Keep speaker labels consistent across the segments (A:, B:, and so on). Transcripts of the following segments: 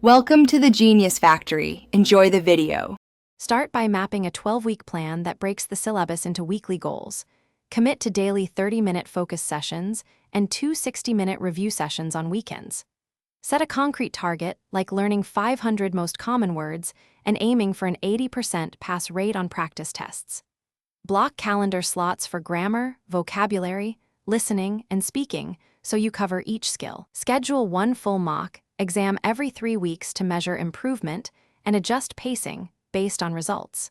A: Welcome to the Genius Factory. Enjoy the video.
B: Start by mapping a 12-week plan that breaks the syllabus into weekly goals. Commit to daily 30-minute focus sessions and 2 60-minute review sessions on weekends. Set a concrete target, like learning 500 most common words and aiming for an 80% pass rate on practice tests. Block calendar slots for grammar, vocabulary, listening, and speaking so you cover each skill. Schedule one full mock exam every 3 weeks to measure improvement and adjust pacing based on results.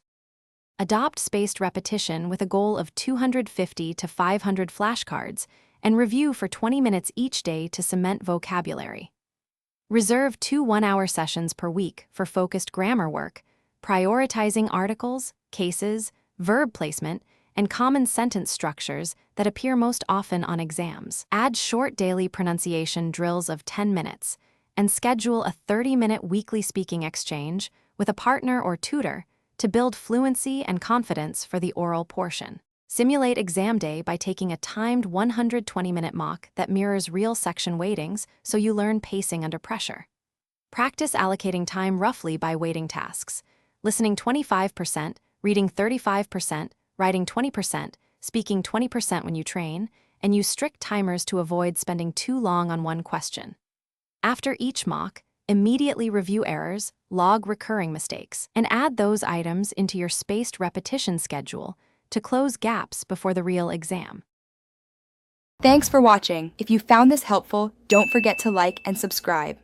B: Adopt spaced repetition with a goal of 250 to 500 flashcards and review for 20 minutes each day to cement vocabulary. Reserve 2 one-hour sessions per week for focused grammar work, prioritizing articles, cases, verb placement, and common sentence structures that appear most often on exams. Add short daily pronunciation drills of 10 minutes and schedule a 30-minute weekly speaking exchange with a partner or tutor to build fluency and confidence for the oral portion. Simulate exam day by taking a timed 120-minute mock that mirrors real section weightings so you learn pacing under pressure. Practice allocating time roughly by weighting tasks, listening 25%, reading 35%, writing 20%, speaking 20% when you train, and use strict timers to avoid spending too long on one question. After each mock, immediately review errors, log recurring mistakes, and add those items into your spaced repetition schedule to close gaps before the real exam.
A: Thanks for watching. If you found this helpful, don't forget to like and subscribe.